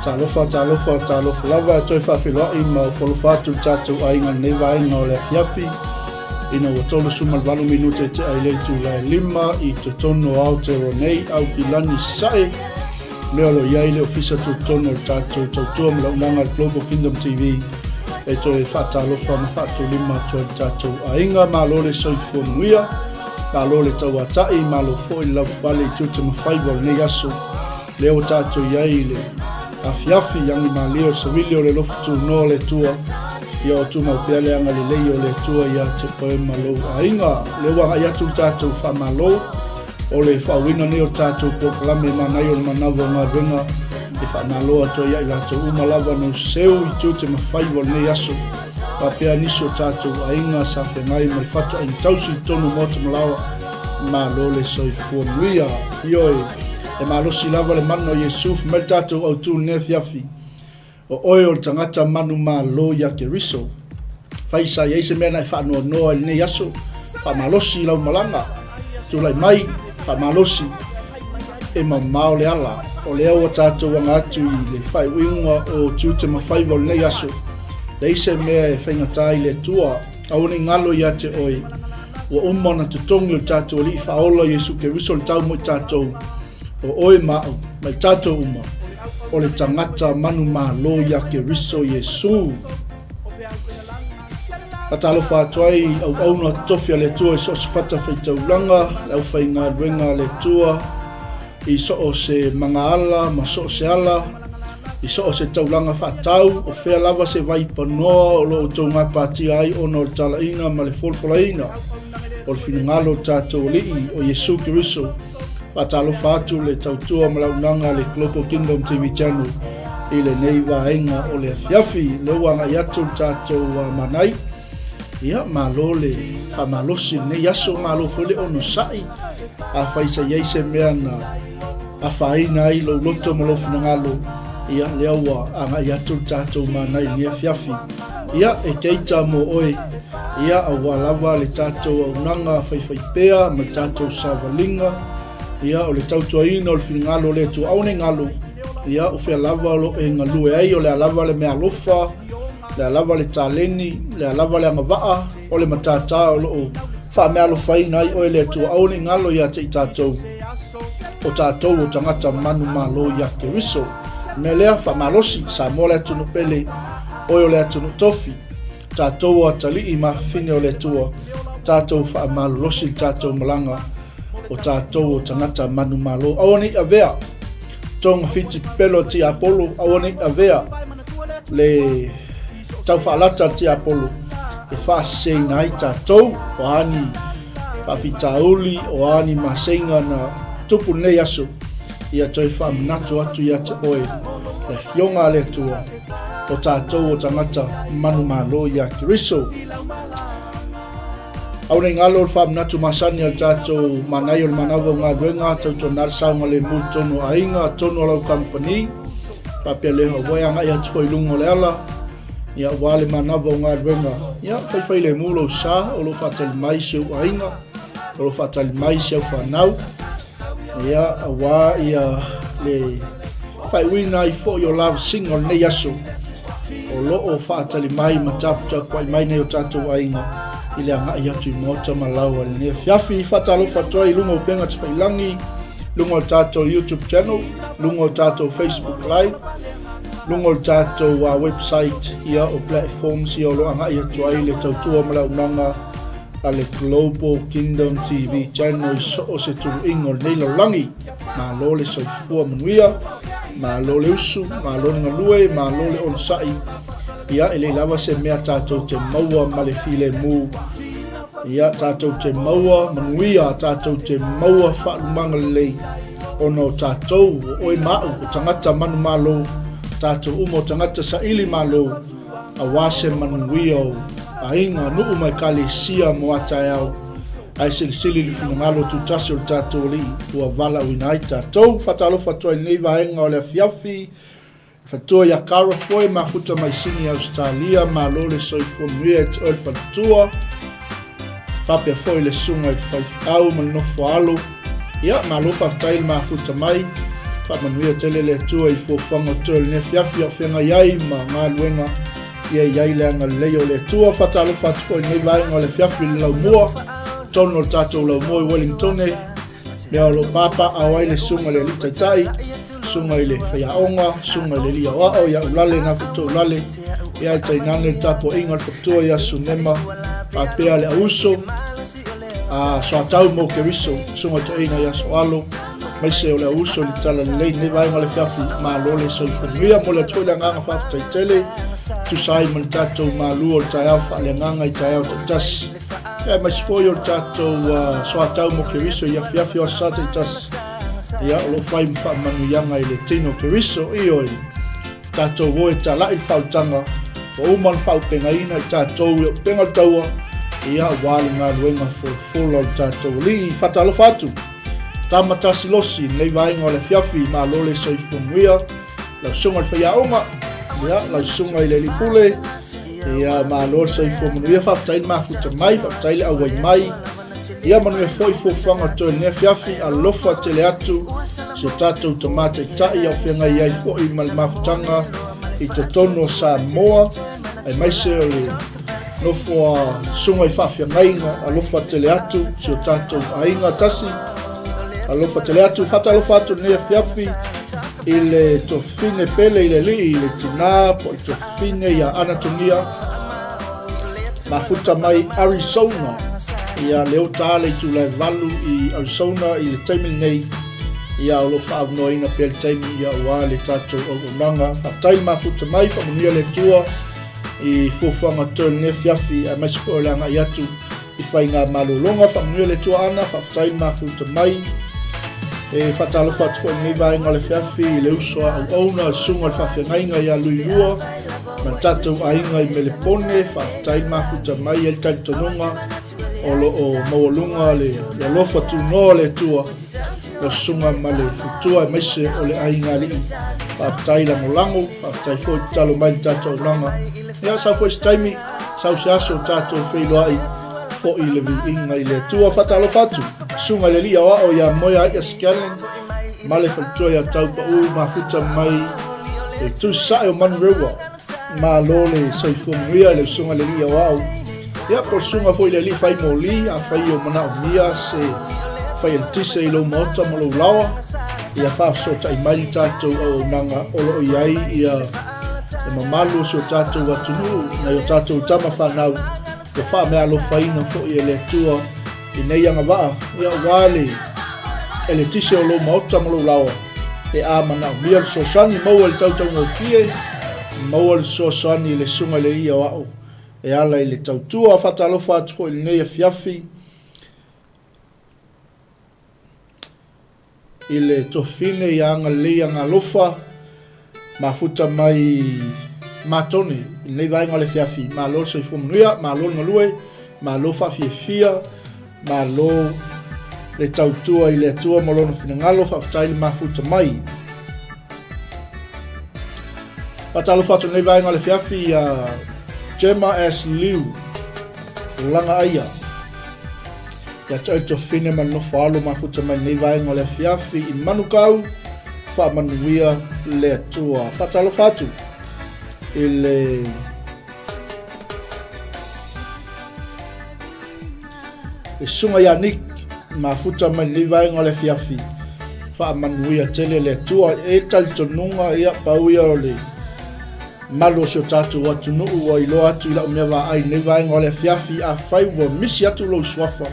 Talofa lava toi whawhiloa I mau wholofatu tātou ainga nei vaenga o le fiafi. Ina wa tolu suma valu minute te ai leitu lai lima I to tono au te ronei au ki lani sae. Leo lo iai le ofisa tu tono tātou tautua mla unanga Global Kingdom TV. E toi whatalofa ma whatu lima toi tātou ainga ma lole soifua muia. Ma lole tau atai ma lo foi lau bale tuta ma whaiwal nei aso. Leo tātou iai le afiafi yangi malio savili o le lofutu no le tua ia o tuma upeale anga le lei o le tua ia te poe malo ainga le wanga ia tu tātou wha malo o le whawina ni o tātou pokalame manai o le Manava ngā renga e wha malo ato ia I lato umalava no seu I tūte mawhaiwa nei aso whapea niso tātou ainga sa whengai mai whatu ai tausi tonu mota malawa malo le soifua nuia ioi e malosi lava le mano Yesuf mai tātou au tū ne fiafi o oe o tangata manu malo ia ke riso whaisa i eise mena I whanua noa I nei aso wha malosi lau malanga tūlai mai wha malosi e mau le ala o le aua tātou anga atu I le whai uinga o tūte mawhaiwa o nei aso le eise mea e whaingatai le tua au ne ngalo ia te oe o umana tutongi o tātou li whaola Yesu ke riso le tau mo tātou o oe mau mai tātou uma o le tangata manu malo ia ke riso Yesu. Patalofa atuai au auna tofia le tua I so se fata whaitaulanga au whainga ruenga le tua I so o se mangaala ma so o se ala I so o se taulanga whatau o whea lava se vaipa noa o lo o tau ngā pātia ai o no talaina ma le folfolaina o le whinangalo tātou lii o Yesu ke riso. Patalofa atu le tautua malaunanga le Global Kingdom TV channel I le nei vaenga o le fiafi le wanga iatu tātou Manai ia malo le malosi nei aso malo fole ono sai a whaisa yeise mea na a whaina I lo loto malofu ngalo ia le awa anga iatu tātou Manai le fiafi ia e keita mo oe ia a walawa le tātou au nanga whaiwhaipea ma tātou savalinga ia o le tautuaina o le whingalo le tu aune ngalo ia o whea lava lo e ngalue ai o le alava le mea lofa le alava le tāleni le alava le angawaa o le matata o lo o wha mea lo whaina ai o le tu aune ngalo ia te I tātou o tātou o tangata manu malo ia ke riso me lea wha malosi sa mo le atu no pele o le atu no tofi tātou o atali I ma fine o le tua tātou wha malolosi tātou malanga o tātou o tangata manu malo awane avea tonga fiti pelo ti Apollo awane avea le tau whaalata ti Apollo e whaaseinga I tātou o ani whawhitauli o ani masenga na tupu nei aso ia toi whamanatu atu ia te oe le fionga le tua o tātou o tangata manu malo ia ki riso Aune ngalo whamanatu masani al tātou Manai o le Manava ngā ruenga tautua narasaunga le mu tono ainga tono lau company whapea leha waianga ia tuko I lungo le ala ia wale Manava ngā ruenga ia whaiwhai le mulo sa o lo whatali mai siau ainga o lo whatali mai siau whanau ia wā ia le whaiwina I for your love sing o nei aso o lo o whatali mai mataputa kwai mai nei o tātou ainga ile anga ia tu mota malawa le fiafi fatalofa toi lungo penga tsailangi lungo tato YouTube channel lungo tato Facebook live lungo tato website ia o platforms ia lo anga ia toi le tautua malaunanga ale Global Kingdom TV channel so o se tu ingo nei langi ma lo le soifua manuia ma lo le usu ma lo ngalue ma lo le onsai ia ele lava se mea tātou te maua ma le file mu ia tātou te maua manuia tātou te maua whaalumanga lei ono tātou o oe mau o tangata manu malo tātou umo tangata sa ili malo a wase manuia o a inga nuu mai kale sia mo atai au ai sili li finangalo tu tasi o tātou li ua vala uinai tātou whatalofa toi nei vaenga o le fiafi Fatua ya kara foi mafuta mai sini Australia ma lo le soifua muia te oi fatua Whapea foi le sunga I whaifau ma nofo alo ia ma lo whaftail mafuta mai whamanuia tele le tua I fōwhanga tōle ne whiawhi o whenga iai ma ngā luenga ia iai le anga leo le tua whatalo whatupo I nei vaenga le whiawhi le lau mua tono tātou lau mua I Wellington mea lo papa awai le sunga le litaitai sunga I le whaiaonga sunga le lia wao ia ulale na whuto ulale ia I tainane tapo inga whutua ia sunema a pea le auso so atau mo ke riso sunga to ina ia soalo mai se o le auso li tala le ne vaenga le whiawhi ma lo le soifunuia mo le toile nganga whawhitai tele tu sai man tatou malu o tai au whaale nganga I tai au tas e mai spoi o tatou so atau mo ke riso ia whiawhi o sate tas ia o lo whai mwha manuianga I le tino ke riso I oi tatou woe ta lai whautanga o uman whaupenga ina I tatou I o penga taua ia wale ngā luenga full o tatou li whatalo whatu tamatasi losi nei vaenga o le whiawhi ma lo le soifunuia lau sunga I whaiaonga ia lau sunga I le lipule ia ma lo le soifunuia whaptai mafuta mai whaptai le awai mai ia manuia foi fōwhanga tōle ne whiawhi a lofa tele atu se tatou tamate tai au whenga iai foi ma le mafutanga I te tono Samoa ai mai se o le nofo sunga I whawhiangainga a lofa tele atu se o tatou ainga tasi a lofa tele atu whata lofa atu ne whiawhi I le tofine pele I le li I le tina po I tofine ia Anatolia mafuta mai Arizona ia leo tale I tula valu I Arizona I le taimil nei ia o lo whaavnoina pe le taimi ia ua le tatou o unanga whaftai mafuta mai whamunia le tua I fōwhanga tōle ne whiawhi a maisipo o langa I atu I whai ngā malolonga whamunia le tua ana whaftai mafuta mai e whatalo whatua nei vaenga le whiawhi I le usoa au auna sunga le whawhiangainga ia luilua ma tatou ainga I melepone whaftai mafuta mai e le taitononga o lo o mawalunga le lofa tunoa le tua le sunga ma le futua e maise o le ainga li whaftai langolango whaftai fo I talo mai tatou langa ia sa fo istaimi sa usiaso tatou whailoai fo I le inga I le tua whatalo whatu sunga le lia wa o ia moia ia scanning ma le whaitua ia taupa u mafuta mai e tu sae o Manrewa ma lo le soifunuia le sunga le lia wa o ia por sunga foi le li fai mo li a fai o mana o mia se fai el tise I lo mota mo lo lawa ia fa so tai mai tatou o nanga o lo iai ia e mamalu so tatou atunu na yo tatou tama whanau o wha mea lo faina fo I le tua I nei anga waa ia wale e le tise o lo mota mo lo lawa e a mana o mia so sani maua le tautau ngō fie maua le so sani le sunga le ia wao e ala I le tautua whatalofa atu I nei a whiawhi I le tofine I anga lea ngā lofa mafuta mai matone I nei vaenga le whiawhi ma lo se fumanuia ma lo ngalue ma lo whawhiawhia ma lo le tautua I le atua ma lo na whinangalo whawhitai le mafuta mai whatalofa atu nei vaenga le whiawhi 𝗗𝗏𝗦𝗖𝗟𝗔𝗜𝗏 langa aia ia tau fine man no falo mafuta mai nei vaenga le whiawhi I manukau whamanuia le atua whatalo whatu I le sunga yanik mafuta mai nei vaenga le whiawhi whamanuia tele le atua e talitonunga ia pauia o le malo se tatou atu nuu wa ilo atu ila umea wa ai nei vaenga o le whiawhi a whai wa misi atu lo swafa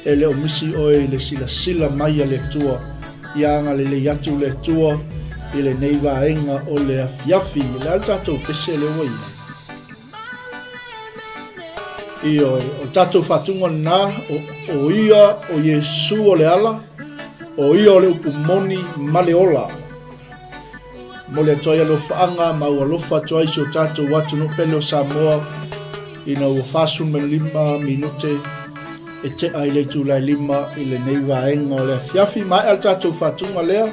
e le o misi o e le sila mai a le tua ia anga le atu le tua I le nei vaenga o le whiawhi le al tatou pese le wai I o tatou whatunga na o ia o Yesu o le ala o ia o le upumoni maleola mo le toia lo faanga ma ua lofa toai so tatou watu no pelo Samoa ina ua fasun me 5 minute e te ai le tūlai 5 I le nei vaenga o le whiawhi mai al tatou whatunga lea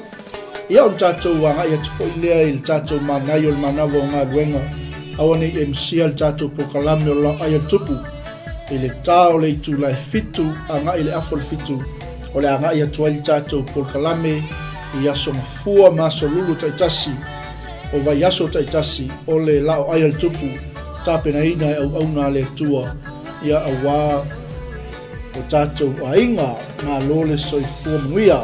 ia on tatou wanga ia te foi lea I le tatou Manai o le Manava o ngā ruenga awa nei MC al tatou pokalame o la ai al tupu I le tā o le tūlai fitu anga I le afol fitu o le anga ia tuai le tatou pokalame I aso mafua maso lulu taitasi o vai aso taitasi o le lao ai al tupu tapena ina e au na le tua ia awa o tatou ainga ma lole soifua muia.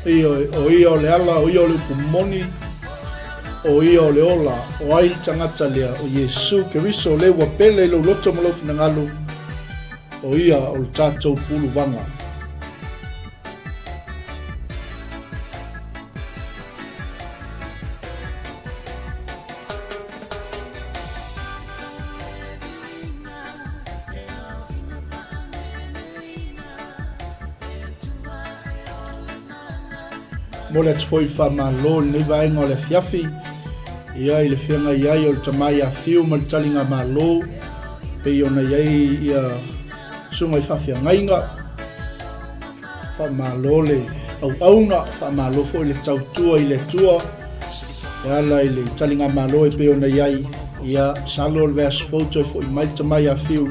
O ia o le ala, o ia o le pumoni, o ia o le ola, o ai tangata lea, o Iesu Keriso le wapele lo loto malofi na ngalo, o ia o le tātou pulu vanga. Mo le tfoi wha malo le vaenga o le fiafi ia i le whianga iai o le tamai a fiu ma le talinga malo pe i ona iai ia sunga i whawhia ngainga wha malo le au auna wha malo fo i le tautua i le tua e ala i le talinga malo e pe ona iai ia salo le veas foto fo i mai tamai a fiu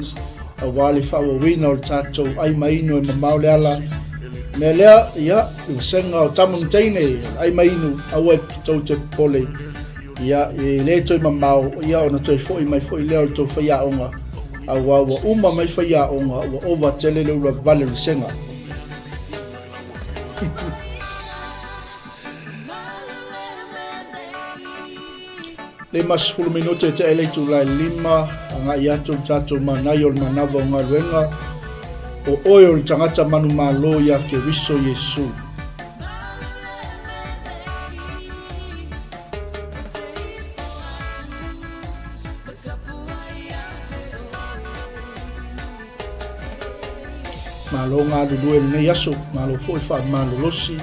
a wale wha wawina o le tātou ai maino e mamau le ala me lea ia i senga o 𝚗𝚑𝚑𝚘𝚒 ai mainu au e tau te pole ia i le toi mamau ia ona toi foi mai foi leo le tau whaia onga au awa uma mai whaia onga ua ova tele le ura vale le senga le mas fulu minute te eleitu lai lima anga i atu tātou manai o le Manava o Galuega o oio le tangata manu malo ia Keriso Iesu. Malo ngā lulu nei aso, malo foi wha malo losi,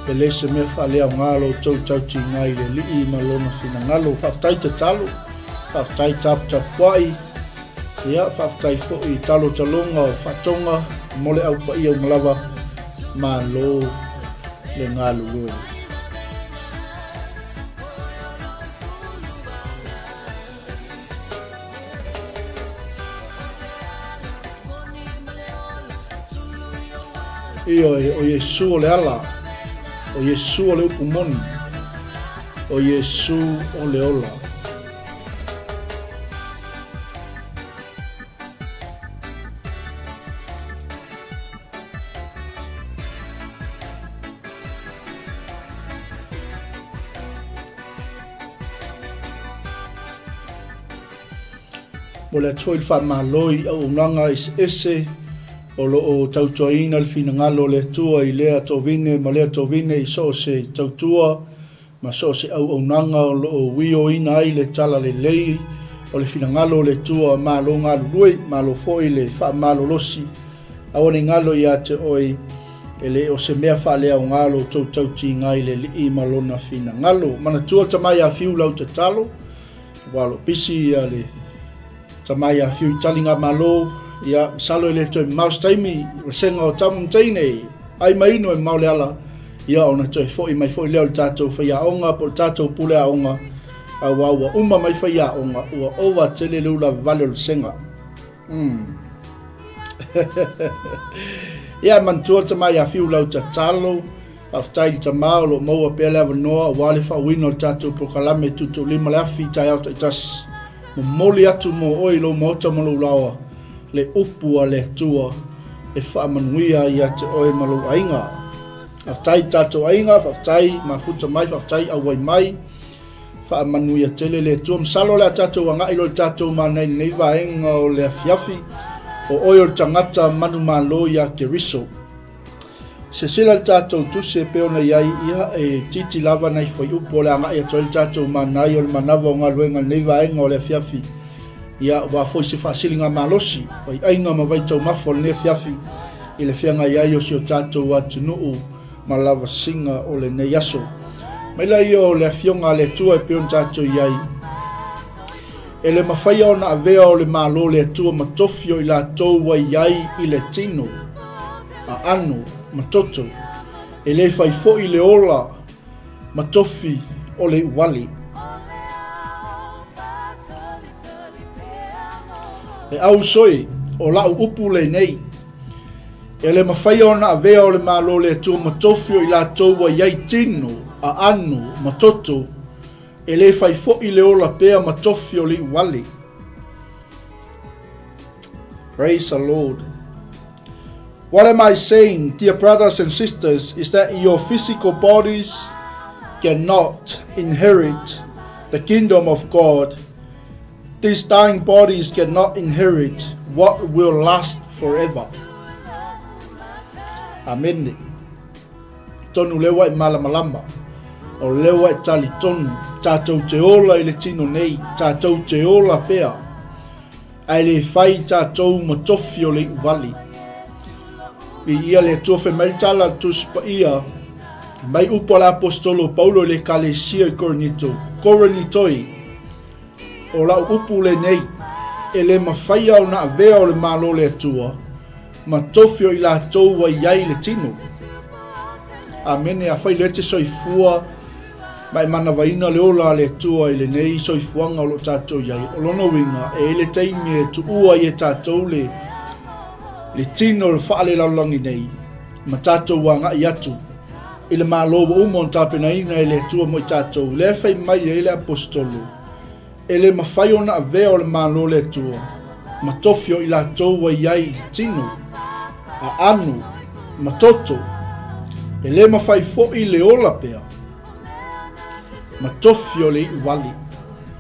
e le se mea wha lea ngalo tau tauti ngai le lii malona fina ngalo, whaftai te talo, whaftai 𝚗𝚑𝚑𝚘𝚒, ia whaftai fo i talo talonga o whatonga, mole au pa ia Manava malo le ngā lulu. O Iesu o le ala, o Iesu o le upumoni, o Iesu o le ola. Mo le atoi le whamaloi au unanga ese o loo tautuaina le finangalo le tua i lea tovine ma lea tovine i so se tautua ma so se au unanga o loo wio ina ai le tala le lei o le finangalo le tua ma lo ngalo lui ma lo foi le whamalo losi awane ngalo ia te oi ele o se mea wha lea o ngalo tauti ngai le li ma lona finangalo mana tua tamai a fiu lau te talo walo pisi ia le tamai a fiu talinga malo ia salo le toi maus taimi senga o 𝚗𝚑𝚑𝚑𝚗 ai maino e maule ala ia ona toi foi mai foi leo tātou whaia onga po tātou pule a onga a wawa uma mai whaia onga ua ova tele lula vale o senga ia mantua tamai a fiu lau talo aftai tamao lo moa pele avanoa wale whawina o tātou po kalame tutu lima le afi tai auto itas mo moli atu mo oi lo mota mo laua le upua le tua e whaamanuia i ate oe malu ainga. Aftai tātou ainga, aftai mafuta mai, aftai awai mai, whaamanuia tele le tua. Msalo le tātou anga ilo le tātou manai nei vaenga o le afiafi o oe o tangata manu malo ia Keriso. Se sila le tātou tuse peona iai ia e titi lava nei fai upo le anga i atoe le tātou manai o le Manava o Galuega nei vaenga o le afiafi. Ia wa foi se fasilinga malosi wai ainga ma vai tau mafo le fiafi i le whianga iai o si o tātou atu nuu ma lava singa o le nei aso. Mai lai o le afionga le tua e peon tātou iai. E le mawhaia o na avea o le malo le atua matofio i la tōua iai i le tino, a anu, matoto, e le fai fo i le ola, matofi o le wali. E au soi, o lau upu le nei, e le mawhaia o na avea o le malo le atua matofio i la tōua iai tino, a anu, matoto, e le fai fo i le ola pea matofi o li wali. Praise the Lord. What am I saying, dear brothers and sisters, is that your physical bodies cannot inherit the kingdom of God. These dying bodies cannot inherit what will last forever. Amen. Tonu lewa i malamalama. O lewa e tali tonu, tātou te ola i le tino nei, tātou te ola pea, ai le fai tātou matofi o le wali. I ia le tofe mai tala tuspa ia, mai upa la apostolo Paulo le kalesia i koronitoi, o la upu le nei, e le mawhaia o na avea o le malo le atua, matofi o i la tōua iai le tino. Amen, a whai le te soifua, mai Manava ina le ola le tua i le nei soifuanga o lo tātou iai. O lono winga e le teimi e tu ua i e tātou le tino le whaale laulangi nei. Ma tātou wanga i atu. I le māloa umon tāpena ina e le tua mo i tātou. Le whai mai e le apostolo. E le mawhai ona avea o le māloa le tua. Ma tofio i la tōua iai le tino. A anu. Ma toto. E le mawhai fo i le ola pea. Matofio le wali.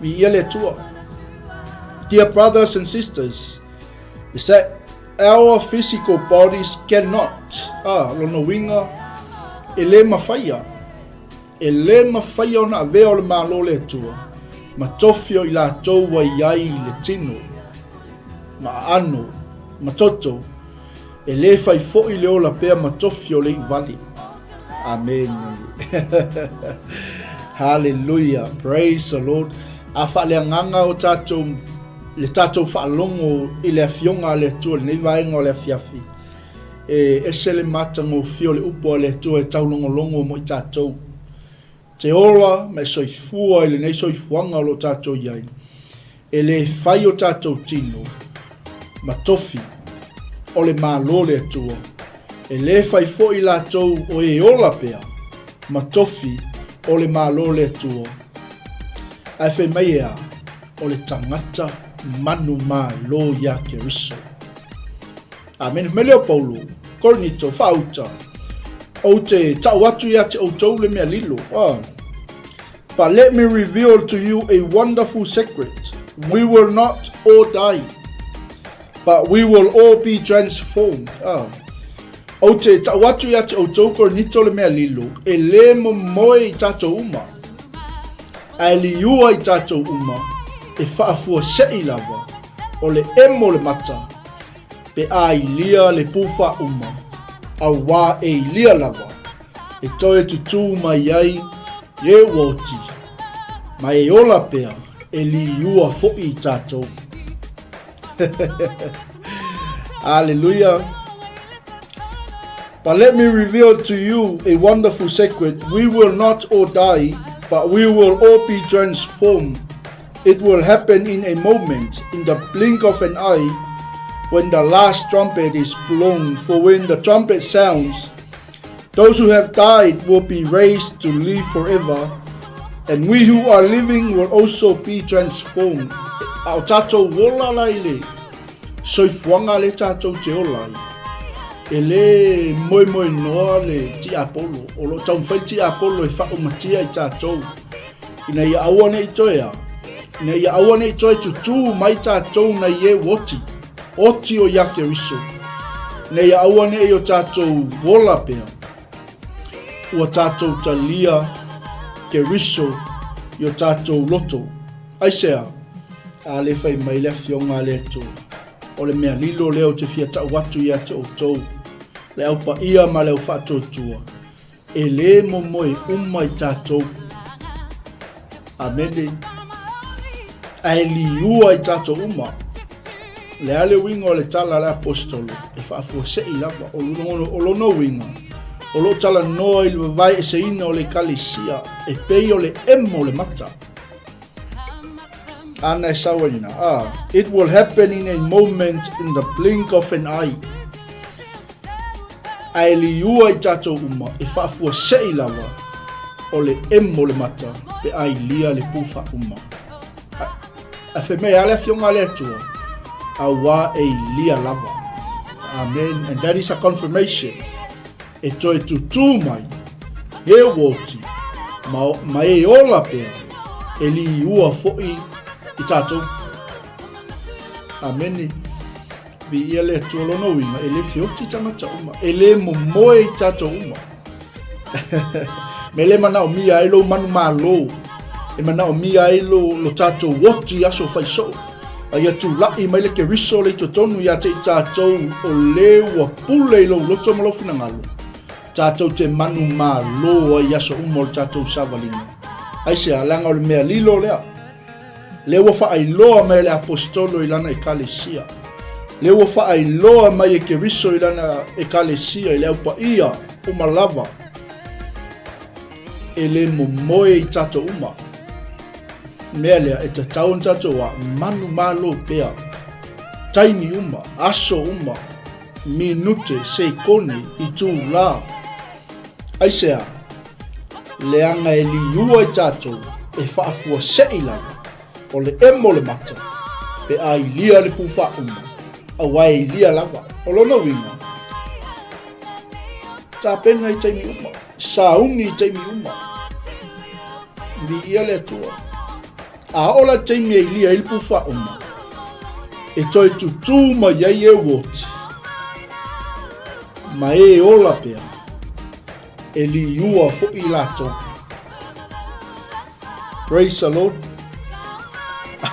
Mi ia le tua. Dear brothers and sisters, is that our physical bodies cannot. Lono winga. E le mawhaia. E le mawhaia o na avea o le malo le tua. Matofio i la tōua iai le tino. Ma ano. Matoto. E le fai fo i le ola pea matofio le wali. Amen. Hallelujah. Praise the Lord. A whaaleanganga o tātou, le tātou whaalongo i le afionga le tua, le nivaenga o le afiafi. E se le matango fio le upo le tua e taulongolongo mo i tātou. Te ola me soifua i le nei soifuanga o lo tātou iai. E le whai o tātou tino, matofi o le mālo le tua. E le whai fo i la tau o e ola pea, matofi o le malo le tua. Ai whai mai ea o le tangata manu malo ia ke riso. Amen. Me leo Paulo, korinito, whauta. O te tau atu ia te outou le mea lilo. But let me reveal to you a wonderful secret. We will not all die, but we will all be transformed. O te tawatu ia te outou korinito le mea lilo, e le momoe i tātou uma. A li ua i tātou uma, e whaafua sei lava, o le emo le mata, pe a i lia le pufa uma, a wā e i lia lava, e toe tutu mai ai, e woti, ma e ola pea, e li ua fo'i i tātou. Hallelujah. But let me reveal to you a wonderful secret. We will not all die, but we will all be transformed. It will happen in a moment, in the blink of an eye, when the last trumpet is blown. For when the trumpet sounds, those who have died will be raised to live forever, and we who are living will also be transformed. Au tātou wola laile, soifuanga le tātou te olai. E le moi noa le ti apolo, o lo tau mwhai ti apolo e whao matia i tātou. Ina ia awane i toea, ina ia awane i toe tutu mai tātou na ie woti, oti o iake riso. Ina ia awane i o tātou wola pea, ua tātou talia ke riso i o tātou loto. Aisea, a le whai mai le fionga le tō. O le mea lilo leo te fia tau watu ia te outou. Le aupa ia ma leo whātou tua. e le momoe uma I tātou. Amene. Ai liua I tātou uma. Le ale winga o le tala le apostolo. E whaafua se I lava. O lono winga. O lo tala noa I le vai e se ina o le kalesia. E pei o le emo le mata. Ana e sawa ina. It will happen in a moment, in the blink of an eye. Ai liua I tātou uma. E whaafua se I lava. O le emo le mata. Pe ai lia le pufa uma. A fe mea ale fionga le atua. Awa e lia lava. Amen. And that is a confirmation. E toi tutu mai. He woti. Ma e ola pea. E li ua foi I tātou. Amen. Vi ia le atua lono winga. E le fioti tangata uma. E le momoe I tātou uma. Me le mana o mia e lo manu malo. E mana o mia e lo tātou woti aso faiso. Ai atu lai mai le ke riso le totonu ia te I tātou o le ua pule I lo loto malofu na ngalo. Tātou te manu malo ai aso umo le tātou savalina. Ai se alanga o le mea lilo lea. Le ua wha ai loa mai le apostolo I lana e kalesia. Le ua wha ai loa mai e ke riso I lana e kalesia I le aupa ia umalava. E le momoe I tātou uma. Mea lea e te taun tātou a manu malo pea. Taimi uma, aso uma, minute se kone I tū la. Aisea, leanga e liua I tātou e whaafua se I lava. O le emo le mata, pe a I lia le pufa uma. A wai I lia lava, o lona winga. Tā pena I taimi uma, sa ungi I taimi uma. Vi ia le atua. A ola taimi I lia I pufa uma. E toi tutu ma iai e woti. Ma e ola pea. E li ua fo I lato. Praise the Lord.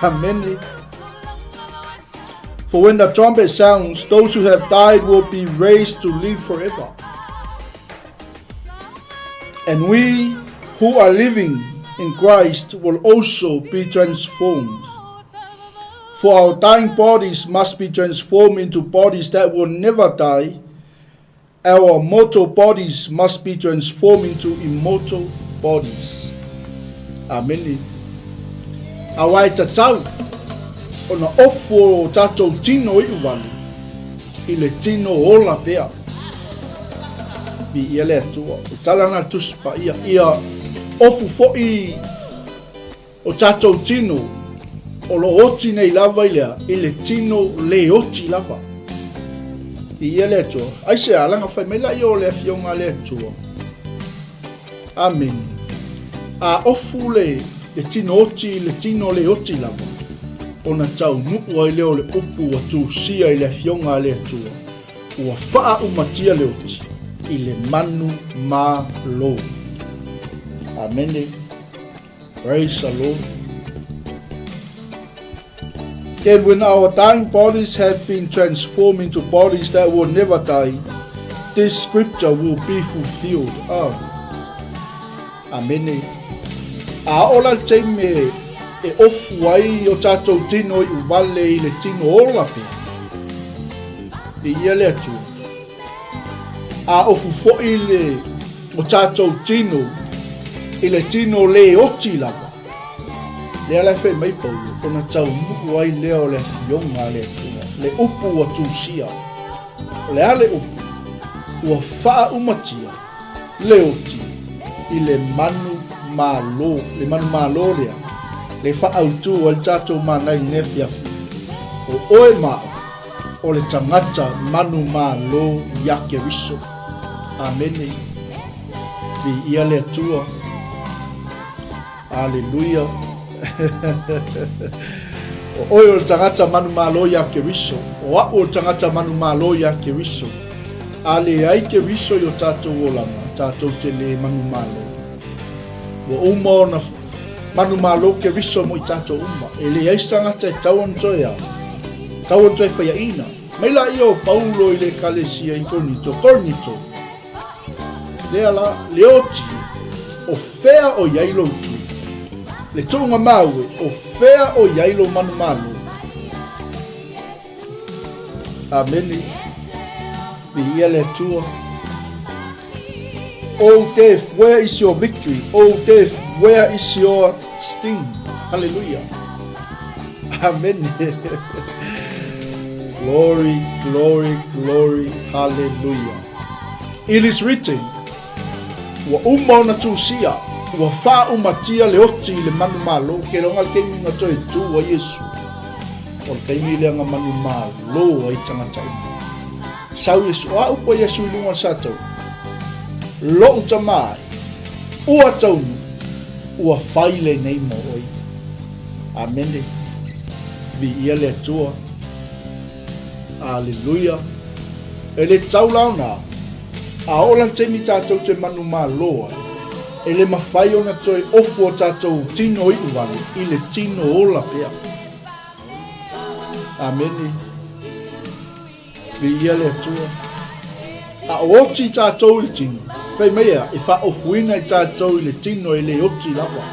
Amen. For when the trumpet sounds, those who have died will be raised to live forever. And we who are living in Christ will also be transformed. For our dying bodies must be transformed into bodies that will never die. Our mortal bodies must be transformed into immortal bodies. Amen. Awai tatau, ona ofo o tatou tino I uwali, I le tino ola pea. Bi ia le atua, o talana tuspa ia ofu foi o tatou tino, o lo oti nei lava ilea, I le tino le oti lava. Bi ia le atua, ai se alanga fai mela I o le fionga le atua. Amen. A ofu le tino oti, le tino le oti lava. Ona tau nuu ai leo le upu wa tūsia I le fionga le atua. Ua faa umatia le oti, I le manu ma lo. Amen. Praise the Lord. Then when our dying bodies have been transformed into bodies that will never die, this scripture will be fulfilled. Amen. A ola te me e ofu ai o tātou tino I uvale I le tino ola pe. I ia le atu. A ofu foi le o tātou tino I le tino le oti lava. Le ala fe mai pau, ona tau muku ai leo le fionga le atu. Le upu wa tūsia. Le ale upu. Ua faa umatia. Le oti. I le manu malo, le manu malo lea. Le wha autu al tātou manai nefiafu. O oe maa, o le tangata manu malo yake riso. Amene. Vi ia le atua. Alleluia. O oe o le tangata manu malo yake riso. O a o le tangata manu malo yake riso. Ale ai ke riso yo tātou o lama. Tātou te le manu malo. Wa uma ona manu malo ke riso mo I tātou uma. E le aisanga te tauan toi a. Tauan toi whaia ina. Meila I o Paulo I le kalesia I kornito. Lea la, le oti, o fea o iai lo tu. Le tonga maue, o fea o iai lo manu manu. Amen. Ia le tua. Oh death, where is your victory? Oh death, where is your sting? Hallelujah. Amen. Glory, glory, glory. Hallelujah. It is written, wa umona tu sia, wa fa umatia le oti le manu malo, ke ronga ke minga toi tu wa Yesu. O ke mi le nga manu malo ai tanga tau. Sau Yesu, a upo Yesu ilunga sato. Lo utamai, ua taunu, ua faile nei mo oi. Amen. Vi ia le atua. Hallelujah. Ele tau launa. A ola teni tātou te manu mā loa. Ele mawhai ona toi ofu o tātou tino i uwani. I le tino ola pia. Amen. Vi ia le atua. A oti tātou i tino. Whai mea, e wha ofuina i tātou i le tino i le oti lawa.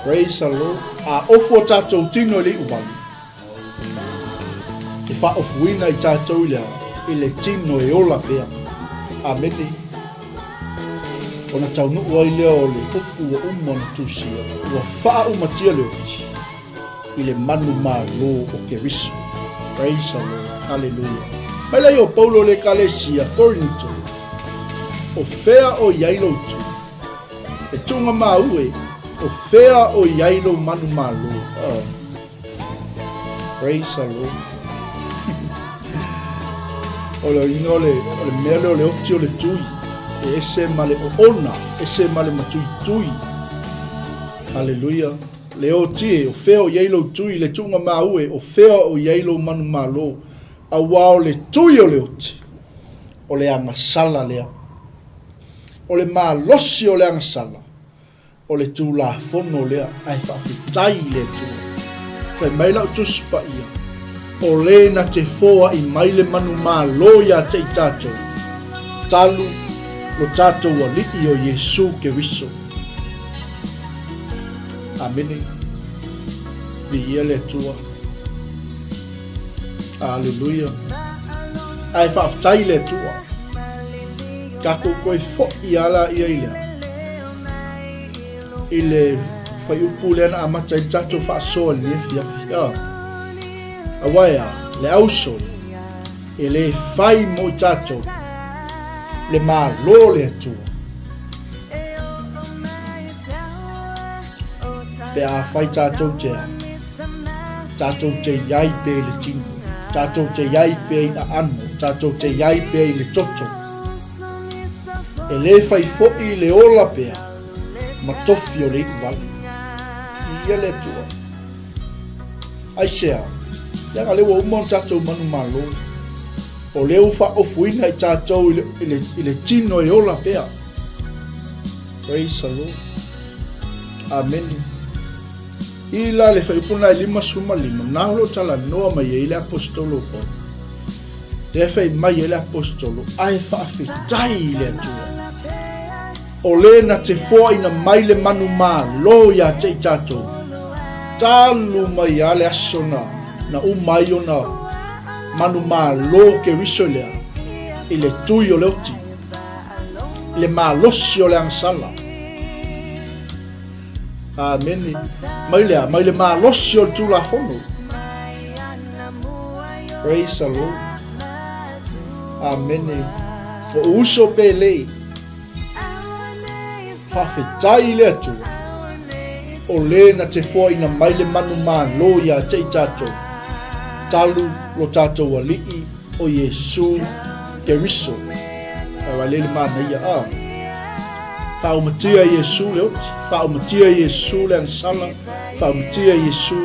Praise the Lord. A ofu o tātou tino i le uwani. E wha ofuina i tātou i le tino e ola pia. Amene. Ona tau nu ua i lea o le upu o umon tusia. Ua wha umatia le oti. I le manu mā lo o ke riso. Praise the Lord. Hallelujah. Mai lei o Paulo le Kalesia, Korinto. O fea o iailo tu. E tunga mā ue. O fea o iailo manu mā lo. Praise the Lord. O le inga o le mea leo le oti o le tui. E ese male o ona. Ese male matui tui. Hallelujah. Le oti e o fea o iailo tui. Le tunga mā ue. O fea o iailo manu mā lo. A wao le tui o le oti. O le anga sala lea. O le maa losi o le anga sala. O le tū la fono lea. Ai whawhitai le tū. Whai maila o tuspa ia. O le na te foa i maile manu maa loia te i tātou. Talu lo tātou wa liki o Yesu ke riso. Amene. Vi ia le tua. Hallelujah. Ai whawhitai le tua. Kako koe fo i ala ia ilea. I le whai upu lena amata i tatou whaasoa le fia. Awaia, le auso. E le whai mo i tatou. Le mā lo le atua. Pe a whai tatou te a. Tatou te iai pe le tino. Tatou te iai pe i a anu. Tatou te iai pe i le toto. E le whai fo'i le ola pea. Ma tofi o le iwali. Ia le tua. Aisea. Ianga lewa umon tatou manu malo. O le ufa ofuina i tatou i le tino e ola pea. Praise the Lord. Amen. Ila le whaipuna i 5:5. Naholo tala noa mai e le apostolo po. Le whai mai e le apostolo. Ai whaafitai le atua. O le na te foa ina mai le manu mā lo ia te i tātou. Talu mai a le asona na umai o na manu mā lo ke riso lea. I le tui o le oti. I le mā losi o le angsala. Amen. Mai le mā losi o le tū la fono. Praise the Lord. Amen. O uso pe lei. Whawhitai le atua. O le na te foa ina mai le manu mā lo ia te i tātou. Talu lo tātou a li'i o Yesu ke riso. Awa le mana ia. Whaumatia Yesu le oti. Whaumatia Yesu le ansala. Whaumatia Yesu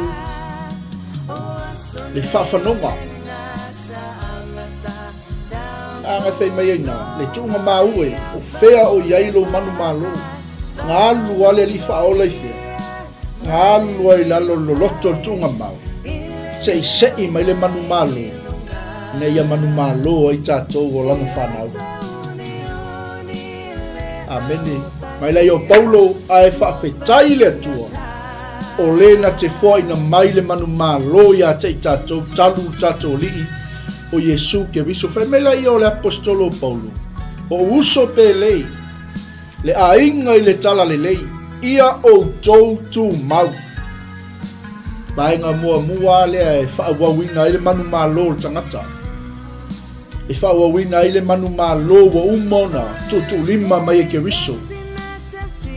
le whawhanonga. Anga whai mai aina. Le tunga mā ue. O whea o iailo manu mā lo. Ngā alu ale li whaola i whea. Ngā alu ai lalo lo loto tunga mau. Se i mai le manu malo. Nei a manu malo ai tātou o lana whanau. Amene. Mai lai o Paulo ai whaafetai le atua. O lena te fua ina mai le manu malo ia te i tātou talu tātou lii o Yesu ke viso. Whai mai lai o le apostolo Paulo. O uso pe lei. Le ainga i le tala le lei. Ia o tou tu mau. Maenga mua lea e whaawawina i le manu malo le tangata. E whaawawina i le manu malo wa umona tutu lima mai e ke riso.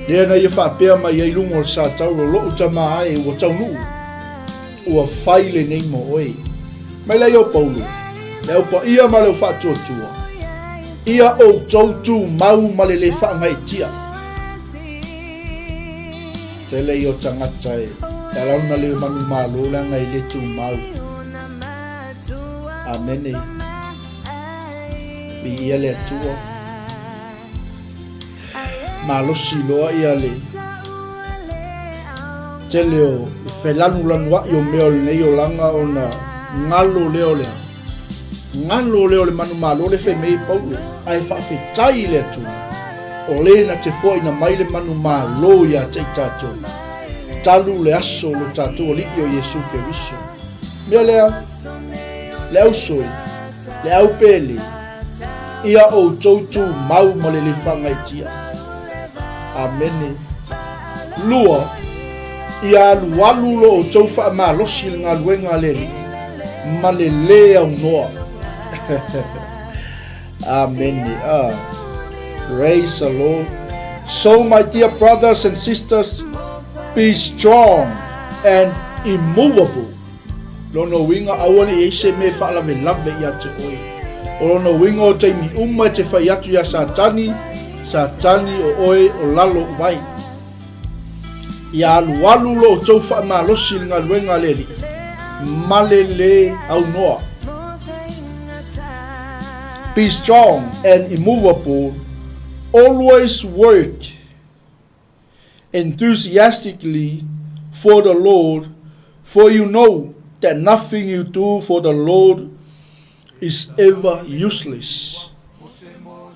Lea na ia whaapea mai e lungo sa tauro lo utama ai wa taunu. Ua whaile nei mo oi. Mai leo Paulo. Leo pa ia ma leo whaatuatua. Ia o tautu mau ma le whaangai tia. Te leo tangata e. Talauna leo manu malo la ngai le tu mau. Amene. Ia le atua. Malosi loa ia le. Te leo whelanu lanua i o meo le nei o langa o na ngalo leo lea. Ngalo leo le manu malo le whemei Paulo. Ai whaafetai le atua. O le na te fua ina mai le manu malo ia te tātou. Talu le aso lo tātou li o Yesu ke riso. Mea lea. Le au soi. Le au pele. Ia o tautu mau ma le whangai tia. Amene. Lua. Ia alu lo o tau wha ma losi le ngā luenga leli. Ma le le au noa. Amene. Praise the Lord. So my dear brothers and sisters, be strong and immovable. Lono winga awane eise me whaala me lave ia te oi. O lono winga o te mi umma te whai atu ia satani o oe o lalo vai. Ia alu lo o tau wha ma losi ngā luenga leli. Malele au noa. Be strong and immovable. Always work enthusiastically for the Lord, for you know that nothing you do for the Lord is ever useless.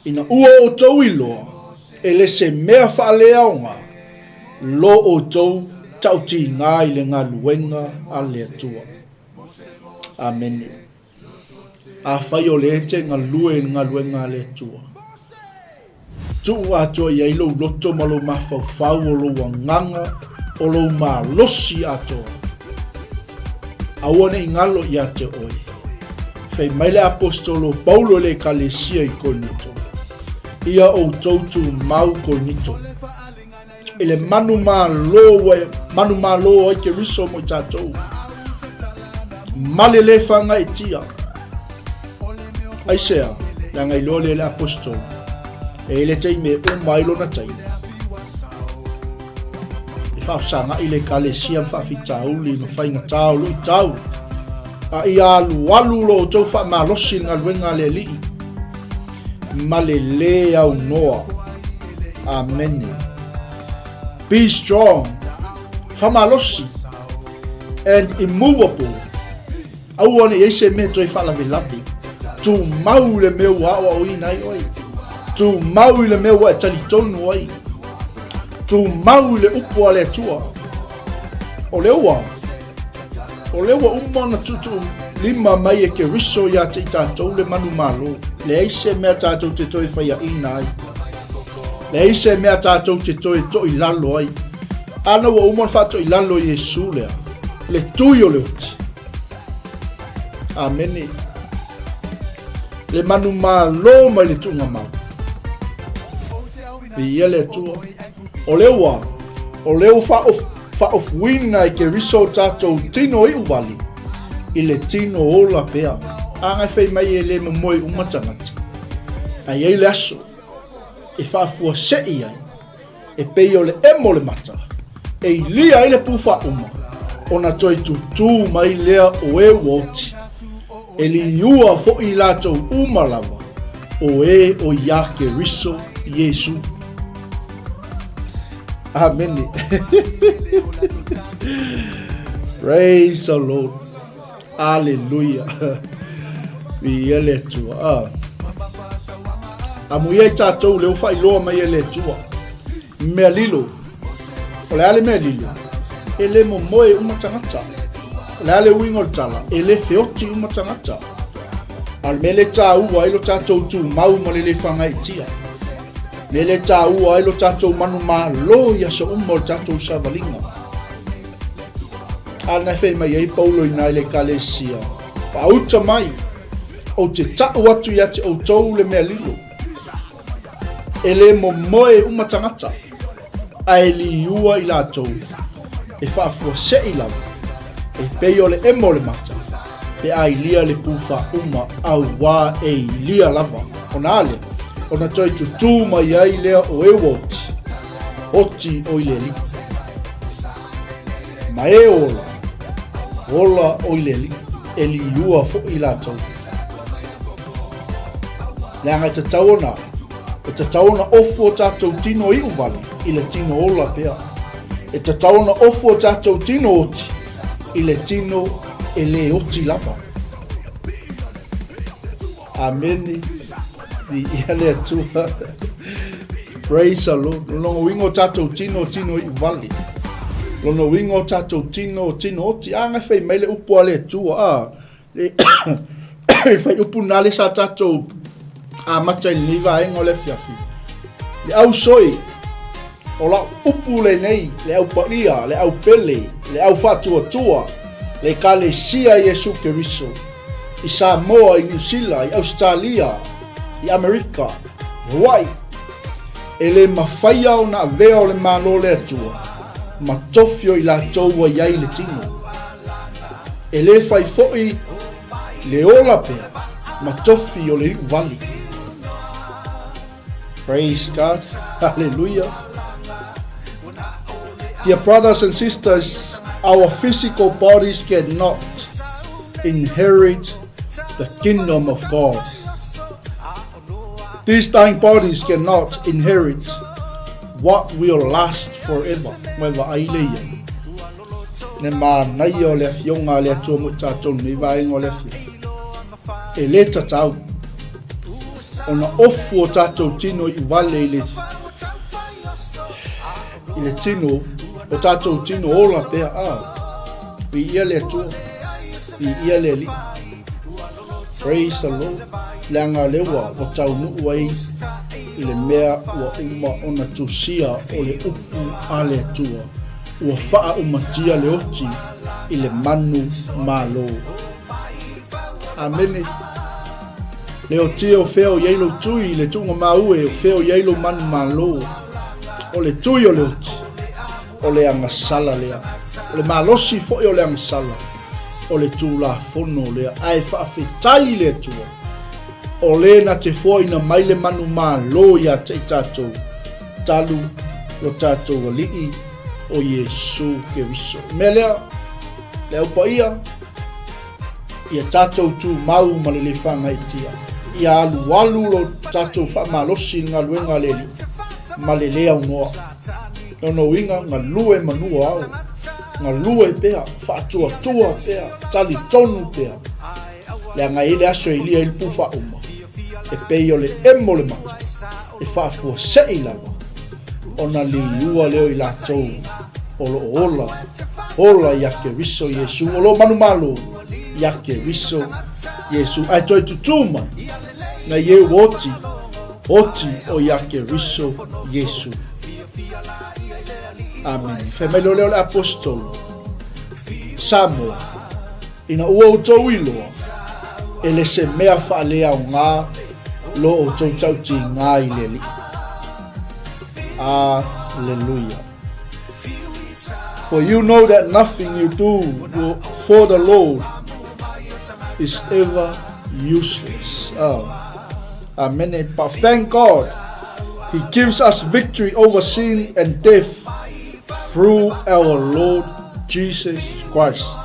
Ina ua o tau iloa, ele se mea whaaleaonga, lo o tau tauti ngā i le ngā luenga a le atua. Amen. A whai o le ete ngā lue ngā luenga a le atua. Tu ato ia ilo loto malo mafau o lo wanganga o lo ma losi ato. Awane ingalo ia te oi. Fei maile apostolo Paulo le kalesia i konito. Ia o tautu mau konito. Ele manu ma lo o ke riso mo tatou. Male le fanga itia. Aisea, langa ilo le apostolo. Ele tei me o mailo na tai. E whaafsanga i le kalesia whaafitauli no whainga tau lo i tau. A i alu lo o tau wha malosi ngā luenga le li. Ma le le au noa. Amen. Be strong. Wha malosi. And immovable. Au ane eise me toi whalawe lapi. Tu mau le meu awa o inai oi. Tu mau le mea wa tali tonu ai. Tu mau le upo ale tua. O lewa umana tutu lima mai e ke riso ya te tātou le manu malo. Le eise mea tātou te toi whaia ina ai. Le eise mea tātou te toi lalo ai. Ana wa umana wha toi lalo Yesu lea. Le tui o le uti. Amene. Le manu malo mai le tunga mau. Ia le tua. O leo fa of wina i ke riso tātou tino i uwali. I le tino ola pea. Anga whai mai e le mamoi umatangati. Ai ei le aso. E whaafua sei ai. E pei o le emo le mata. E lia i le pufa uma. Ona toi tutu mai lea o e woti. E li iua fo i lato umalawa. O e o ia ke riso Yesu. Amen. Praise the Lord. Hallelujah. We yell to Amuia I tātou leo whai loa mai e le tua. Mea lilo. O le ale mea lilo. E le mo moe umatangata. O le ale uingo tala. E le feoti umatangata. Al me le tā ua ilo tātou tu mau ma le whangai tia. Me le tā ua ilo tātou manu mā lo ia sa umo le tātou savalinga. Al na whai mai ei paulo ina le kalesia. Pa auta mai. O te tau atu ia te o tau le mea lilo. E le mo moe umatangata. Ai li ua I lātou. E whaafua se I lau. E peo le emo le mata. Pe ai lia le pufa uma au wā e lia lava. Ona ale. Ona toi tutu mai ai lea o e woti. Oti o I le li. Ma e ola. Ola o I le li. E li ua fo I lātou. Leanga te tauona. E te tauona ofu o tātou tino I uvali. I le tino ola pea. E te tauona ofu o tātou tino oti. I le tino e le oti lava. Amen. Di ia le atua. Praise the Lord. Lono wingo tātou tino I uvali. Lono wingo tātou tino oti. Anga whai mai le upu a le atua. E whai upu nale sa tātou a matai niva e ngole fiafi. Le au soi. O la upu le nei. Le au paria. Le au pele. Le au fatua tua. Le kalesia Yesu Keriso. I Samoa, I New Zealand, I Australia, I Amerika, I Hawaii. E le mawhaia o na vea o le malo le atua. Ma tofio I la toua iai le tino. E le fai foi le ola pea. Ma tofio le vali. Praise God. Hallelujah. Dear brothers and sisters, our physical bodies cannot inherit the kingdom of God. These dying bodies cannot inherit what will last forever. Whether aileia. Ne Manai o le fionga le atua mo tātou ni vaenga o le fionga. E le tatau. Ona ofu o tātou tino I wale I le tino. O tātou tino ola pea I ia le atua. I ia le li. Praise the Lord. Leanga lewa o tau nuu ai I le mea ua uma ona tusia o le upu a le atua. Ua faa umatia le oti I le manu malo. Amene. Le otia o feo yeilo tui le tunga maue o feo yeilo manu malo. O le tui o le oti. O le angasala lea. O le malosi foi o le angasala. O le tūla fono lea. Ai whaafetai le tua. O le na te foi na mai le manu malo ia te tātou. Talu lo tātou alii o Yesu Keriso. Me lea. Lea upa ia. Ia tātou tu mau ma le whangai tia. Ia alu lo tātou wha malosi ngā luenga leli. Ma le lea unoa. Nono inga ngā lue manua au. Ngā lue pea, whaatua pea, tali tonu pea. Lea ngā ele aso ilia il pufa uma. E pei o le emo le mata. E whaafua sei lava. Ona li ua leo I lātou. Olo ola. Ola iake riso Yesu. Olo manu malo. Iake riso Yesu. Ai toi tutuma. Na ye oti. Oti o iake riso Yesu. Amen. Femelo leo le apostolo. Samoa. Ina ua o tau iloa. E le se mea whaalea o ngā. Lo o tau tau ti ngā I le li. Hallelujah. For you know that nothing you do for the Lord is ever useless. Amen. But thank God. He gives us victory over sin and death through our Lord Jesus Christ.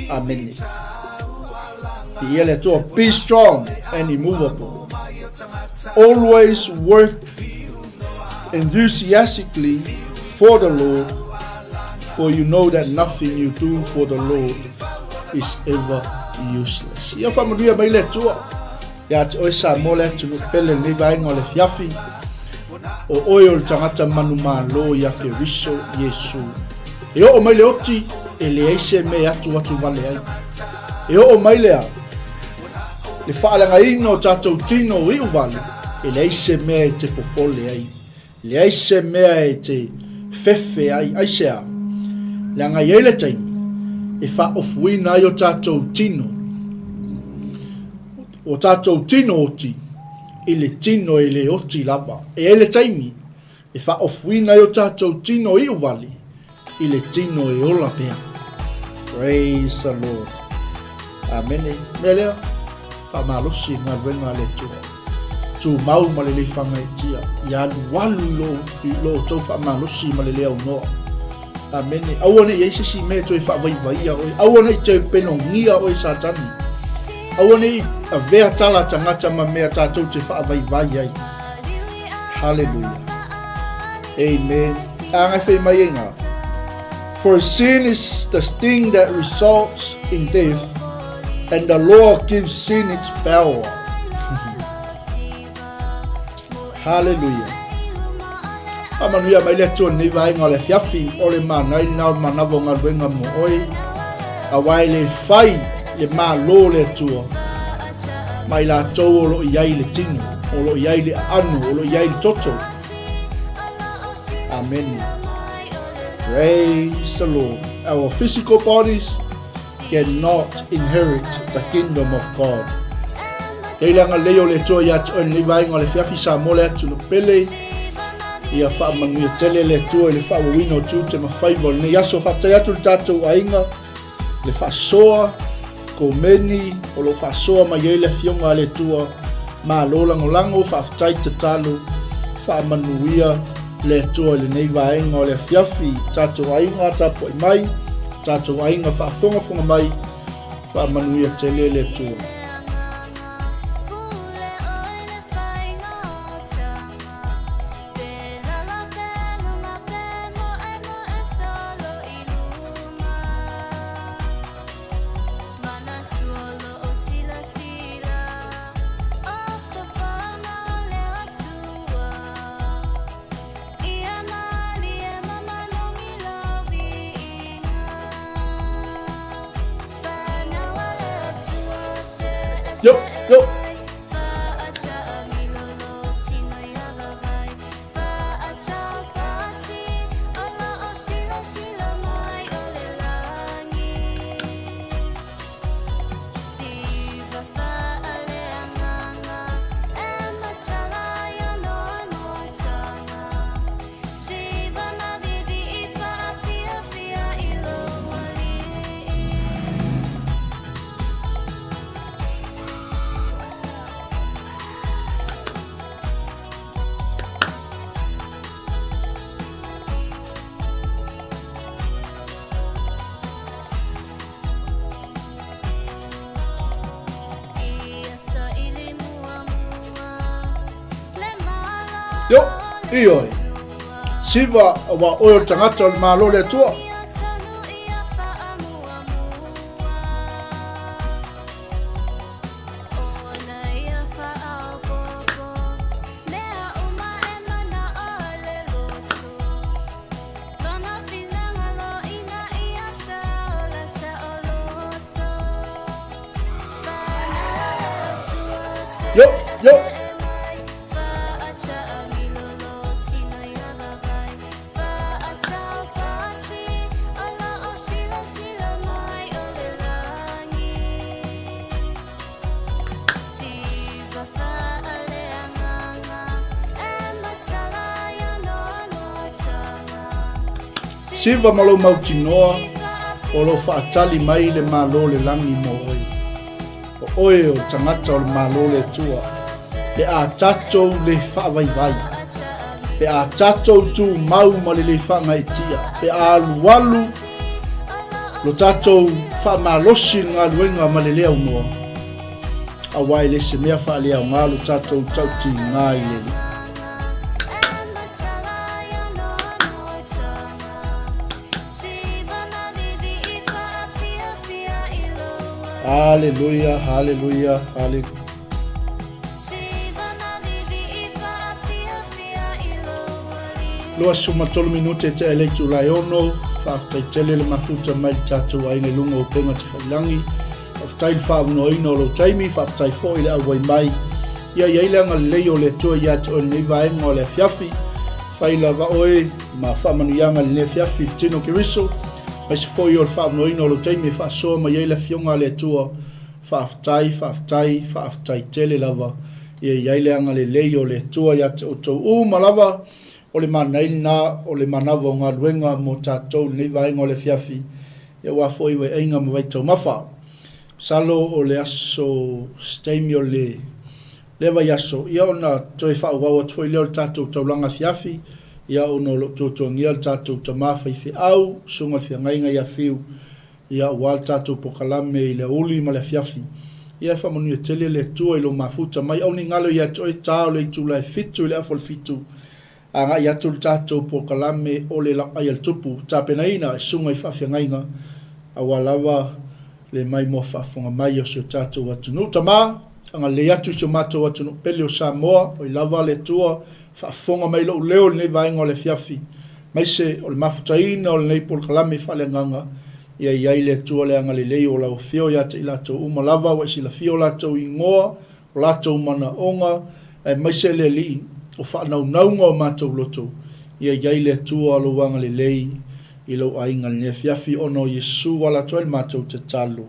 Amen. Be strong and immovable. Always work enthusiastically for the Lord, for you know that nothing you do for the Lord is ever useless. Ia whamaruia mai le tua. Ia te oe sa mole atu no pele ni vaenga o le fiafi. O oe o le tangata manu malo ia ke riso Yesu. E o mai le oti e le eise me atu vale ai. E o mai lea. Le whaalanga ino tātou tino i uvale. E le eise mea e te popole ai. Le eise mea e te fefe ai. Aisea. Le anga iele taimi. E wha ofuina ai o tātou tino. O tātou tino oti. I le tino e le oti lava. E ele taimi. E wha ofuina ai o tātou tino i uvale. I le tino e ola pea. Praise the Lord. Amen. Melea. Whamalosi ngā ruenga le tua. Tu mau ma le le whanga e tia. Ia walu lo tau whamalosi ma le le au noa. Amen. Awane i eise si me toi whawaiwai a oi. Awane i te peno ngia oi sa tani. Awane i a vea tala tangata ma mea tātou te whawaiwai ai. Hallelujah. Amen. Angai whai mai e ngā. For sin is the sting that results in death, and the law gives sin its power. Hallelujah. Amanuia mai le tō ni vaenga o le fiafi o le manai na o manava ngā ruenga mo oi. Awai le whai le malo le tua. Mai la tō o lo iai le tino, o lo iai le anu, o lo iai le toto. Amen. Praise the Lord. Our physical bodies cannot inherit the kingdom of God. Eilanga leo le toa ia te ni vaenga le fiafi sa mole atu no pele. Ia wha manuia tele le toa le wha wawino tu te mawhaiva. Ne yaso whaftai atu le tātou ainga. Le wha soa, ko meni, o lo wha soa mai ele fionga le toa. Ma lolango lango whaftai te talo. Wha manuia le toa le nei vaenga o le fiafi. Tātou ainga tapo i mai. Tātou ainga whaafonga mai. Wha manuia tele le toa. Yo. Yo, ioi. Siva wa oil tangata o malo le tua. Yo. Siva malo mautinoa o lo whaatali mai le malo le langi mo oi. O oe o tangata o le malo le tua. Pe a tatou le whaavaiwai. Pe a tatou tu mau ma le whaangaitia. Pe a alualu lo tatou whaamalosi ngā luenga ma le leo noa. A wai le se mea whaalea o ngā lo tatou tauti ngā i lele. Hallelujah, hallelujah, hallelujah. Loa suma tolu minute te ele tu lai ono, whaaftai tele le mafuta mai tātou ainga lunga o penga te whailangi. Whaaftai whaavuna ina o lo taimi, whaaftai fo ile awai mai. Ia iaileanga leo le tua ia te o nei vaenga o le fiafi. Whaila wa oe, ma whamanu ianga le fiafi tino ke riso. Mai se fo i o le whaavuna ina o lo taimi, whaasoa ma iaile fionga le tua. Whaaftai tele lava. Ia iaileanga le leo le tua ia te o tau malava. O le Manai na o le Manava o Galuega mo tātou nei vaenga o le fiafi. Ia wafo iwe einga ma vai tau mafa. Salo o le aso steimi o le lewa yaso. Ia ona toi whaawawa tuai leo le tātou taulanga fiafi. Ia ona lo tōtuangia le tātou tamafa i au. Sunga le whiangainga ia whiu. Ia wal tātou pokalame i le uli ma le fiafi. Ia whamanu ia tele le tua i lo mafuta mai. Au ni ngalo ia toi tāo le tula e fitu i le afol fitu. Anga ia tul tātou po kalame o le laka i al tupu. Tāpena ina sunga i whawhiangainga. Awalawa le mai mo whafunga mai o sio tātou atunu. Tamā, anga le atu sio mātou atunu pele o Samoa. O i lava le tua whafunga mai lo leo le vaenga o le fiafi. Mai se o le mafutaina o le nei po kalame whale nganga. Ia iai le tua le anga le leo o lau fio ia te i latou umalava. Wa isi la fio latou i ngoa. O latou mana onga. Mai se le li o whaanaunga o mātou loto. Ia iai le tua alo wanga le lei i lau ainga le fiafi ono Yesu wala toa le mātou te talo.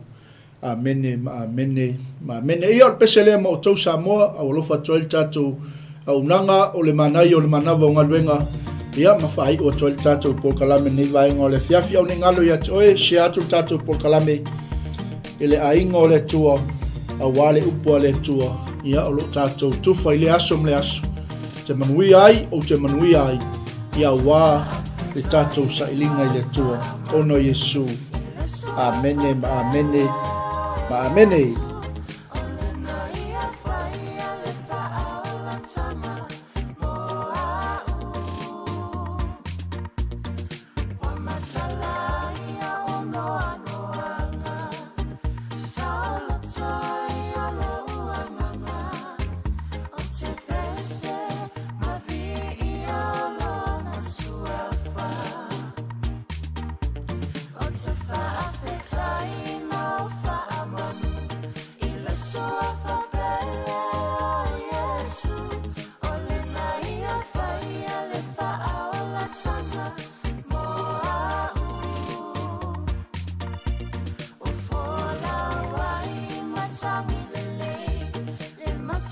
Amene, amene, amene. Ia o pese lea ma o tau Samoa au alofa toa le tātou au nanga o le Manai o le Manava o Galuega. Ia ma whaai o toa le tātou por kalame nei vaenga o le fiafi au ne ngalo ia te oe se atu tātou por kalame i le ainga o le tua a wale upua le tua. Ia o lo tātou tufa i le aso mle aso. Te manui ai o te manui ai ia wā le tātou sa ilinga i le tua ono Yesu. Amene, ma amene, ma amene.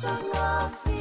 𝚘𝚭